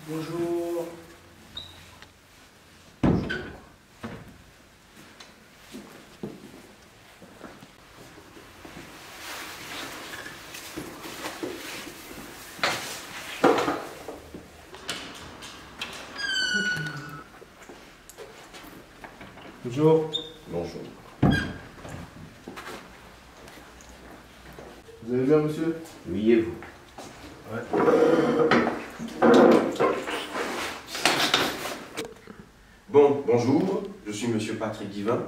Bonjour. Bonjour. Bonjour. Vous allez bien, monsieur? Oui, et vous? Ouais. Bon, bonjour, je suis monsieur Patrick Divin,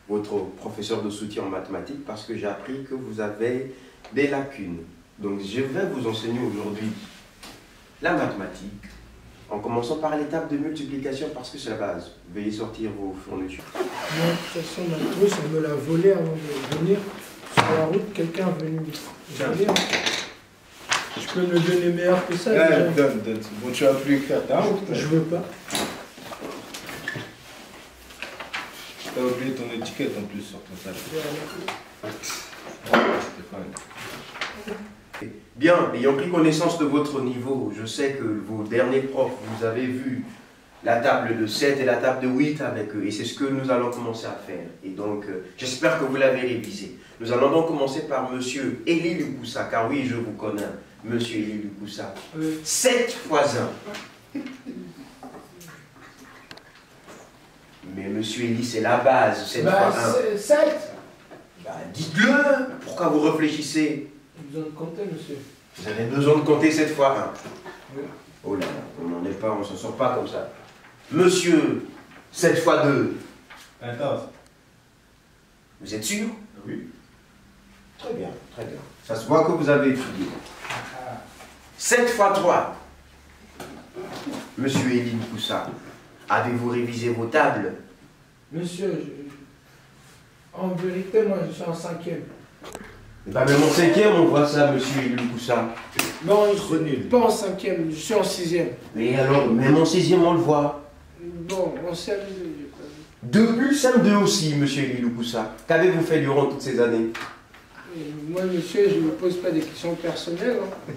votre professeur de soutien en mathématiques, parce que j'ai appris que vous avez des lacunes. Donc je vais vous enseigner aujourd'hui la mathématique, en commençant par l'étape de multiplication, parce que c'est la base. Veuillez sortir vos fournitures. Moi, de toute façon, ma trousse, on me l'a volée avant de venir. Sur la route, quelqu'un est venu me voler. Je peux me donner meilleur que ça. Déjà. Donne. Bon, tu vas plus écrire ta route. Je veux pas. T'as oublié ton étiquette en plus sur ton sac. Bien, ayant pris connaissance de votre niveau, je sais que vos derniers profs, vous avez vu la table de 7 et la table de 8 avec eux, et c'est ce que nous allons commencer à faire. Et donc, j'espère que vous l'avez révisé. Nous allons donc commencer par monsieur Élie Lucoussa, car oui, je vous connais, monsieur Élie Lucoussa. 7 fois 1. Mais monsieur Élie, c'est la base, 7 fois 1. 7. Bah, dites-le. Pourquoi vous réfléchissez? J'ai besoin de compter, monsieur. Vous avez besoin de compter 7 fois 1. Oui. Oh là là, on n'en est pas, on ne s'en sort pas comme ça. Monsieur, 7 fois 2. 14. Vous êtes sûr? Oui. Très bien, très bien. Ça se voit que vous avez étudié. 7 fois 3. Monsieur Élie Lucoussa, avez-vous révisé vos tables? Monsieur, en vérité, moi, je suis en 5e. Bah, même en 5e, on voit ça, monsieur Élie Lucoussa. Non, je suis pas en 5e, je suis en 6e. Mais alors, même en 6e, on le voit. Bon, en 7e, j'ai pas vu. Depuis CM2 aussi, monsieur Élie Lucoussa. Qu'avez-vous fait durant toutes ces années? Et moi, monsieur, je ne me pose pas des questions personnelles. Hein.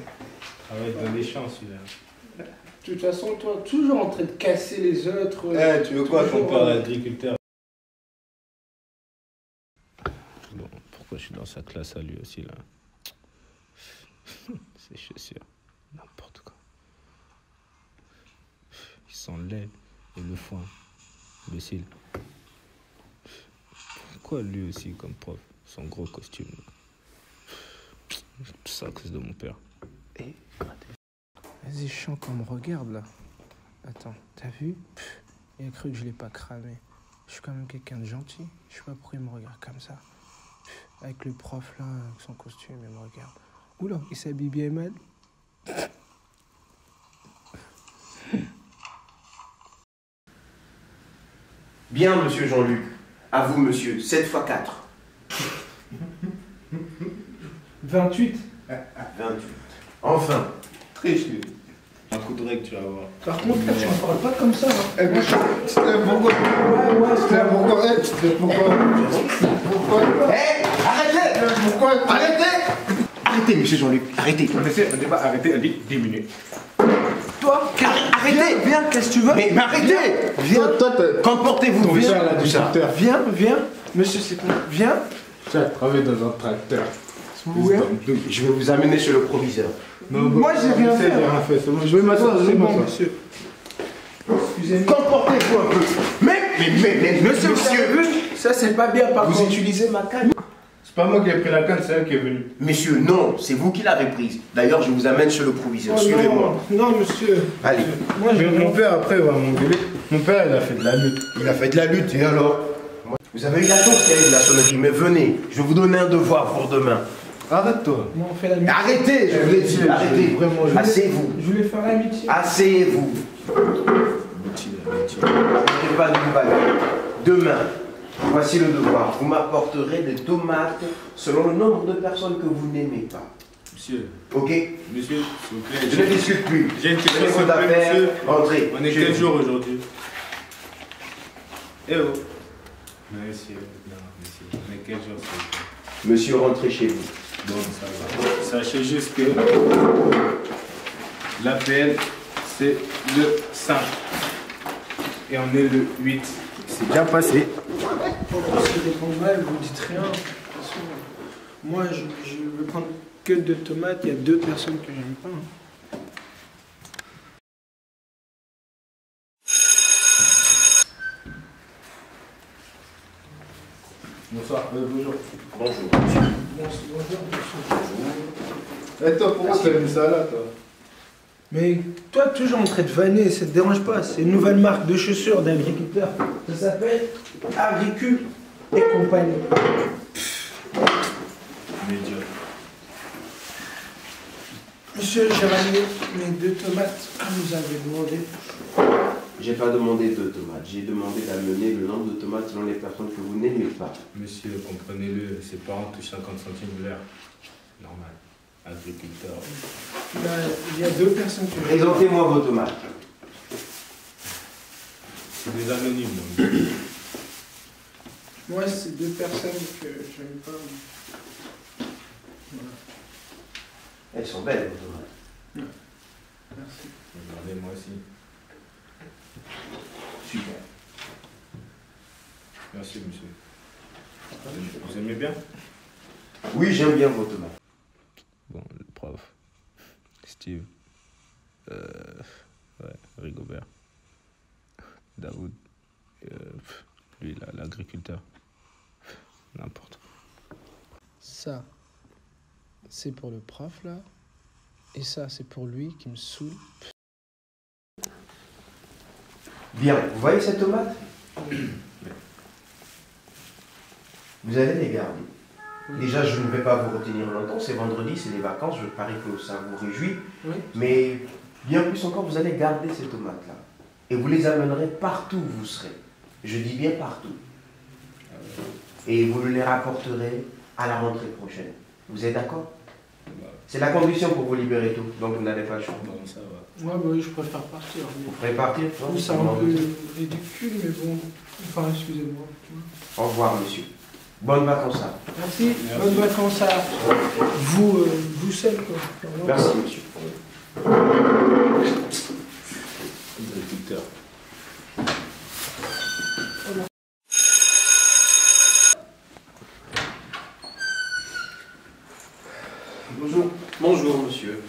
Travaille dans les champs, celui-là. De toute façon, toi, toujours en train de casser les autres. Tu veux quoi, ton toujours, père l'agriculteur? Bon, pourquoi je suis dans sa classe à lui aussi, là? Ses chaussures, n'importe quoi. Il sent le lait et le foin. Imbécile. Pourquoi lui aussi comme prof? Son gros costume. Tout ça à cause de mon père. Vas-y, chiant qu'on me regarde là. Attends, t'as vu? Il a cru que je l'ai pas cramé. Je suis quand même quelqu'un de gentil. Je sais pas pourquoi il me regarde comme ça. Avec le prof là, avec son costume, il me regarde. Oula, il s'habille bien mal. Bien, monsieur Jean-Luc. À vous, monsieur. 7 fois 4. 28. 28. Enfin. Triche, lui. Un coup de règle, tu vas voir. Par contre, là, tu me parles pas comme ça. Hein. Eh, moi, je te lève pourquoi? Tu te lève pourquoi? Arrêtez! Pourquoi? Arrêtez! Arrêtez, monsieur Jean-Luc. Arrêtez. Monsieur, on ne dit pas arrêter, on dit diminuer. Toi, arrêtez! Viens, qu'est-ce que tu veux? Mais arrêtez! Viens! Comportez-vous, viens! Viens, viens. Monsieur, c'est quoi? Viens. Tu as travaillé dans un tracteur. Ouais. Je vais vous amener chez le proviseur. Moi, j'ai rien fait. Je vais m'asseoir, C'est bon, monsieur. Excusez-moi. Comportez-vous un peu. Mais, monsieur, Vous avez vu? Ça, c'est pas bien par vous contre. utilisez ma canne. C'est pas moi qui ai pris la canne, c'est elle qui est venue. Messieurs, non, c'est vous qui l'avez prise. D'ailleurs, je vous amène chez le proviseur. Oh, Suivez-moi. non, monsieur. Allez. Moi, je Mon père, après, va m'engueuler. Mon père, il a fait de la lutte. Il a fait de la lutte, et alors? Vous avez eu la chance qu'il y ait de la sonnerie, mais venez, je vais vous donner un devoir pour demain. Arrête-toi. Non, on fait l'amitié. Arrêtez, je vous l'ai dit, arrêtez. Vraiment, Asseyez-vous. Je voulais faire l'amitié. Asseyez-vous. Ne pas de bagarre. Demain, voici le devoir. Vous m'apporterez des tomates selon le nombre de personnes que vous n'aimez pas. Monsieur. Ok? Monsieur, s'il vous plaît. Je ne discute plus. J'ai une question, Prenez s'il vous votre plaît, affaire, monsieur. rentrez. On est Chez quel vous. jour aujourd'hui? Eh oh. Monsieur, non, monsieur. On est quel jour, s'il vous plaît? Monsieur, rentrez chez vous. Bon, ça va. Sachez juste que l'APL, c'est le 5. Et on est le 8. C'est bien passé. Parce que des combats, vous dites rien. De toute façon, moi, je veux prendre que 2 tomates. Il y a 2 personnes que j'aime pas. Hein. Bonsoir, bonjour. Bonjour. Et toi, pourquoi tu as mis ça là, toi? Mais toi, toujours en train de vanner, ça te dérange pas. C'est une nouvelle marque de chaussures d'agriculteurs. Ça s'appelle Agricule et compagnie. Médiocre. Monsieur, j'ai ramené mes 2 tomates comme vous avez demandé. J'ai pas demandé 2 tomates. J'ai demandé d'amener le nombre de tomates selon les personnes que vous n'aimez pas. Monsieur, comprenez-le, ses parents touchent 50 centimes de l'heure. Normal. Agriculteur. Là, il y a 2 personnes que j'aime pas. Présentez-moi vos tomates. C'est des anonymes, donc. Moi, c'est 2 personnes que j'aime pas. Voilà. Elles sont belles, vos tomates. Merci. Regardez, moi aussi. Super. Merci, monsieur. Vous aimez bien? Oui, j'aime bien vos tomates. Bon, le prof. Steve. Ouais, Rigobert. Daoud. Lui, là, l'agriculteur. N'importe. Ça, c'est pour le prof, là. Et ça, c'est pour lui qui me saoule. Bien, vous voyez cette tomate? Vous allez les garder. Déjà, je ne vais pas vous retenir longtemps, c'est vendredi, c'est les vacances, je parie que ça vous réjouit. Oui. Mais bien plus encore, vous allez garder ces tomates-là. Et vous les amènerez partout où vous serez. Je dis bien partout. Et vous les rapporterez à la rentrée prochaine. Vous êtes d'accord? C'est la condition pour vous libérer tout, donc vous n'avez pas le choix. Bon, ça va. Ouais, bah oui, je préfère partir. Vous pourrez partir? Oui, c'est un peu ridicule, mais bon. Enfin, excusez-moi. Au revoir, monsieur. Bonnes vacances à vous. Merci. Bonnes vacances à vous, vous seul, quoi. Merci, monsieur. Agriculteur. Bonjour. Bonjour, monsieur.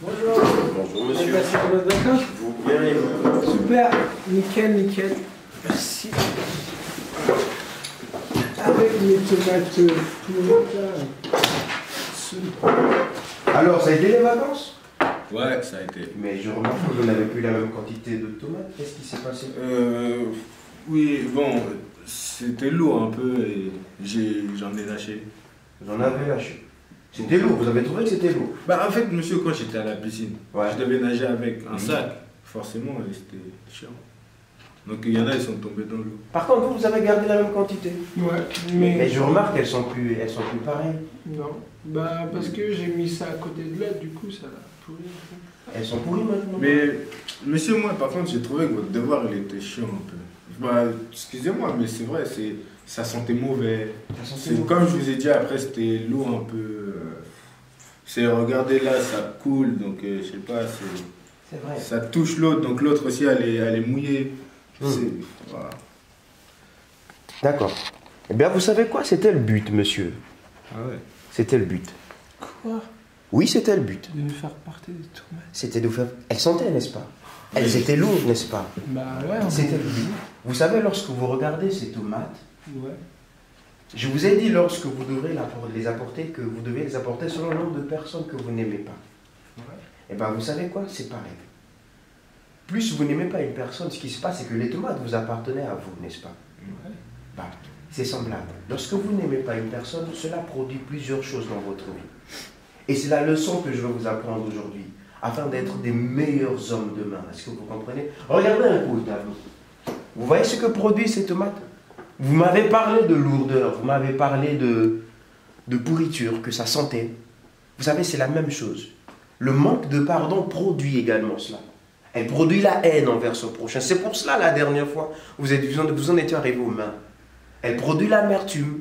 Bonjour. Bonjour, Vous avez monsieur. passé de bonnes vacances? Vous bien et vous? Super. Nickel, nickel. Merci. Avec mes tomates pourries, là. Alors, ça a été les vacances? Ouais, ça a été. Mais je remarque que vous n'avez plus la même quantité de tomates. Qu'est-ce qui s'est passé? Oui, bon, c'était lourd un peu et j'en ai lâché. Vous en avez lâché. C'était lourd, vous avez trouvé que c'était lourd? Bah, en fait, monsieur, quand j'étais à la piscine, Ouais. je devais nager avec un sac. Forcément, et c'était chiant. Donc, il y en a, ils sont tombés dans l'eau. Par contre, vous avez gardé la même quantité. Ouais, Mais je remarque qu'elles sont plus pareilles. Non. Bah, parce que j'ai mis ça à côté de l'autre, du coup, ça l'a pourri. Elles sont pourries maintenant. Mais, monsieur, moi, par contre, j'ai trouvé que votre devoir, il était chiant un peu. Bah, excusez-moi, mais c'est vrai, ça sentait mauvais. Comme je vous ai dit, après, c'était l'eau un peu. C'est, regardez là, ça coule, donc je sais pas, C'est vrai. ça touche l'autre, donc l'autre aussi, elle est mouillée. Voilà. D'accord. Eh bien, vous savez quoi? C'était le but, monsieur. Ah ouais. C'était le but. Quoi? Oui, c'était le but. De me faire porter des tomates? C'était de vous faire... Elles sentaient, n'est-ce pas? Elles étaient lourdes, n'est-ce pas? Bah ouais. C'était le but. Vous savez, lorsque vous regardez ces tomates, Ouais. je vous ai dit lorsque vous devrez les apporter, que vous devez les apporter selon le nombre de personnes que vous n'aimez pas. Ouais. Eh bien, vous savez quoi? C'est pareil. Plus vous n'aimez pas une personne, ce qui se passe, c'est que les tomates vous appartenaient à vous, n'est-ce pas? Ouais. Bah, c'est semblable. Lorsque vous n'aimez pas une personne, cela produit plusieurs choses dans votre vie. Et c'est la leçon que je veux vous apprendre aujourd'hui, afin d'être des meilleurs hommes demain. Est-ce que vous comprenez? Regardez un coup, tableau. Vous voyez ce que produisent ces tomates? Vous m'avez parlé de lourdeur, vous m'avez parlé de pourriture, que ça sentait. Vous savez, c'est la même chose. Le manque de pardon produit également cela. Elle produit la haine envers son prochain. C'est pour cela, la dernière fois, vous en étiez arrivé aux mains. Elle produit l'amertume.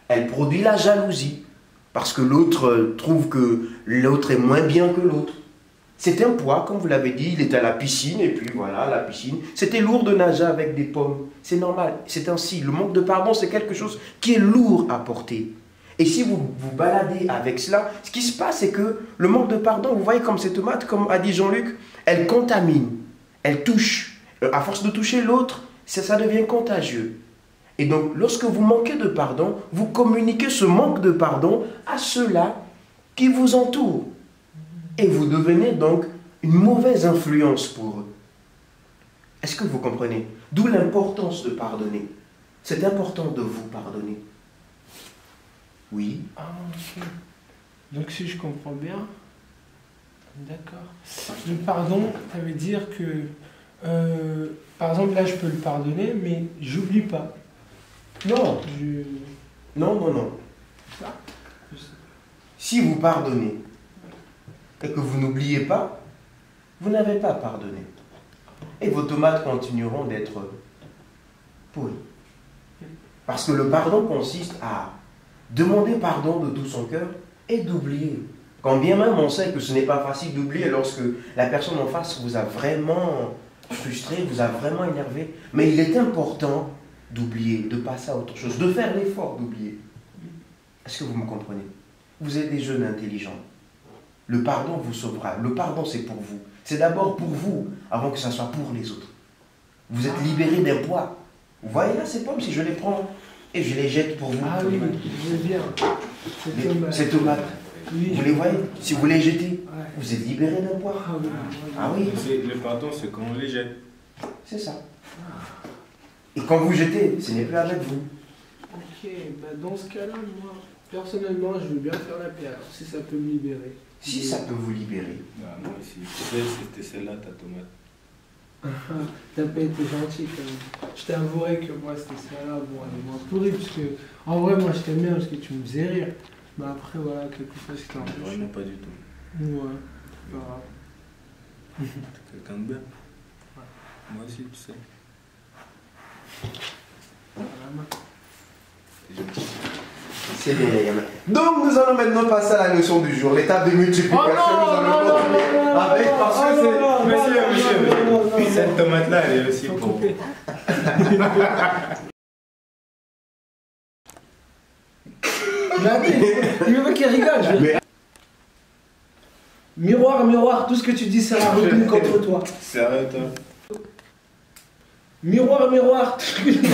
Elle produit la jalousie. Parce que l'autre trouve que l'autre est moins bien que l'autre. C'est un poids, comme vous l'avez dit, il était à la piscine, et puis voilà, la piscine. C'était lourd de nager avec des pommes. C'est normal, c'est ainsi. Le manque de pardon, c'est quelque chose qui est lourd à porter. Et si vous vous baladez avec cela, ce qui se passe, c'est que le manque de pardon, vous voyez comme ces tomates, comme a dit Jean-Luc, elles contaminent, elles touchent. À force de toucher l'autre, ça devient contagieux. Et donc, lorsque vous manquez de pardon, vous communiquez ce manque de pardon à ceux-là qui vous entourent. Et vous devenez donc une mauvaise influence pour eux. Est-ce que vous comprenez? D'où l'importance de pardonner. C'est important de vous pardonner. Oui. Ah, ok. Donc si je comprends bien, d'accord. Le pardon, ça veut dire que, par exemple, là je peux le pardonner, mais j'oublie pas. Non. Je... Non. Ça Si vous pardonnez et que vous n'oubliez pas, vous n'avez pas pardonné. Et vos tomates continueront d'être pourries. Parce que le pardon consiste à demander pardon de tout son cœur et d'oublier. Quand bien même on sait que ce n'est pas facile d'oublier lorsque la personne en face vous a vraiment frustré, vous a vraiment énervé. Mais il est important d'oublier, de passer à autre chose, de faire l'effort d'oublier. Est-ce que vous me comprenez? Vous êtes des jeunes intelligents. Le pardon vous sauvera. Le pardon, c'est pour vous. C'est d'abord pour vous, avant que ça soit pour les autres. Vous êtes libérés d'un poids. Vous voyez là ces pommes, si je les prends et je les jette pour vous. Ah oui, je veux bien. Ces tomates. Oui, vous les voyez? Si vous les jetez, ouais. Vous êtes libérés d'un poids. Ah oui. Ah oui. Le pardon, c'est quand on les jette. C'est ça. Et quand vous jetez, ce n'est plus avec vous. Ok, bah dans ce cas-là, moi, personnellement, je veux bien faire la paix, alors si ça peut me libérer. Si ça peut vous libérer. Ah, moi aussi. C'était celle-là, ta tomate. T'as pas été gentil quand même. Je t'avouerai que moi, c'était celle-là, bon, elle est moins pourrie, parce que, en vrai, moi, je t'aime bien parce que tu me faisais rire. Mais après, voilà, quelquefois, c'était un peu Vraiment pas du tout. Ouais, c'est pas grave. T'es quelqu'un de bien. Moi aussi, tu sais. C'est bien, les gamins. Donc, nous allons maintenant passer à la leçon du jour. L'étape de multiplication, nous allons continuer avec, parce que c'est... Monsieur. Cette tomate-là, elle est aussi pour vous. Il veut qu'il rigole. Miroir, miroir, tout ce que tu dis sera retenu contre toi. Sérieux, toi? Miroir, miroir, tout ce que tu dis.